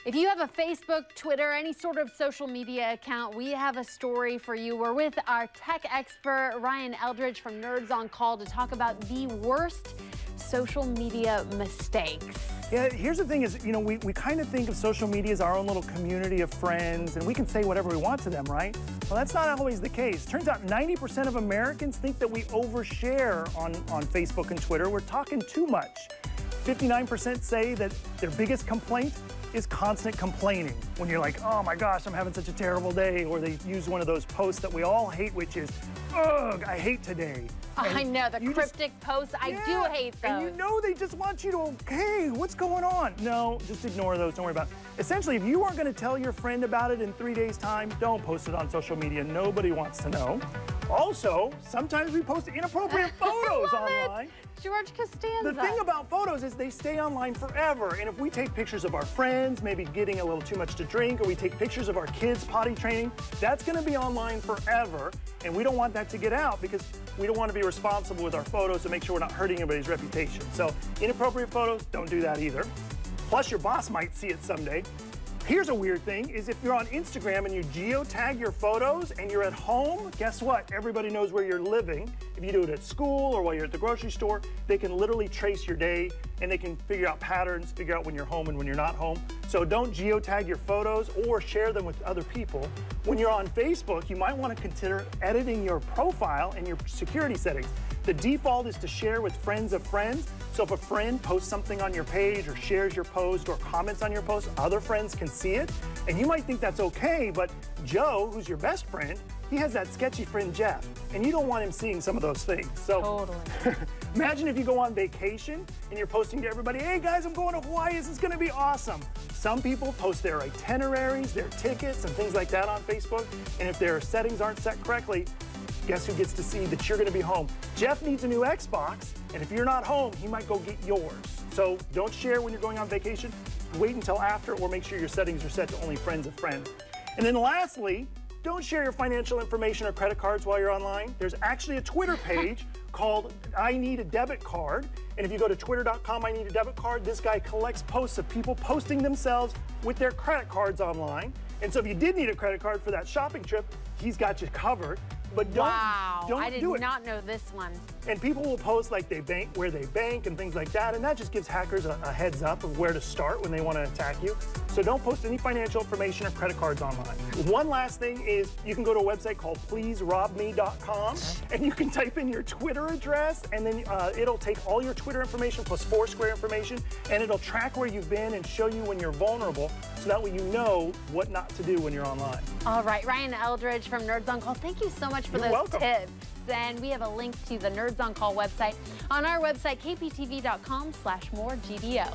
If you have a Facebook, Twitter, any sort of social media account, we have a story for you. We're with our tech expert, Ryan Eldridge from Nerds on Call, to talk about the worst social media mistakes. Yeah, here's the thing is, we kind of think of social media as our own little community of friends, and we can say whatever we want to them, right? Well, that's not always the case. Turns out 90% of Americans think that we overshare on Facebook and Twitter. We're talking too much. 59% say that their biggest complaint is constant complaining. When you're like, oh my gosh, I'm having such a terrible day, or they use one of those posts that we all hate, which is, ugh, I hate today. I know, the cryptic posts, I do hate those. And they just want you to, hey, what's going on? No, just ignore those, don't worry about it. Essentially, if you aren't gonna tell your friend about it in 3 days' time, don't post it on social media. Nobody wants to know. Also, sometimes we post inappropriate photos online. George Costanza. The thing about photos is they stay online forever. And if we take pictures of our friends, maybe getting a little too much to drink, or we take pictures of our kids potty training, that's gonna be online forever. And we don't want that to get out because we don't want to be responsible with our photos to make sure we're not hurting anybody's reputation. So inappropriate photos, don't do that either. Plus your boss might see it someday. Here's a weird thing, is if you're on Instagram and you geotag your photos and you're at home, guess what? Everybody knows where you're living. If you do it at school or while you're at the grocery store, they can literally trace your day and they can figure out patterns, figure out when you're home and when you're not home. So don't geotag your photos or share them with other people. When you're on Facebook, you might want to consider editing your profile and your security settings. The default is to share with friends of friends. So if a friend posts something on your page or shares your post or comments on your post, other friends can see it. And you might think that's okay, but Joe, who's your best friend, he has that sketchy friend Jeff, and you don't want him seeing some of those things. So totally. Imagine if you go on vacation and you're posting to everybody, hey guys, I'm going to Hawaii, this is gonna be awesome. Some people post their itineraries, their tickets, and things like that on Facebook, and if their settings aren't set correctly, guess who gets to see that you're gonna be home? Jeff needs a new Xbox, and if you're not home, he might go get yours. So don't share when you're going on vacation. Wait until after, or make sure your settings are set to only friends of friends. And then lastly, don't share your financial information or credit cards while you're online. There's actually a Twitter page called I Need a Debit Card. And if you go to twitter.com, I Need a Debit Card, this guy collects posts of people posting themselves with their credit cards online. And so if you did need a credit card for that shopping trip, he's got you covered. But don't do it. I did not know this one. And people will post like they bank, where they bank and things like that, and that just gives hackers a heads up of where to start when they want to attack you. So don't post any financial information or credit cards online. One last thing is you can go to a website called pleaserobme.com, and you can type in your Twitter address, and then it'll take all your Twitter information plus Foursquare information, and it'll track where you've been and show you when you're vulnerable, so that way you know what not to do when you're online. All right, Ryan Eldridge from Nerds on Call, thank you so much for those tips. And we have a link to the Nerds on Call website on our website, kptv.com/moregdo.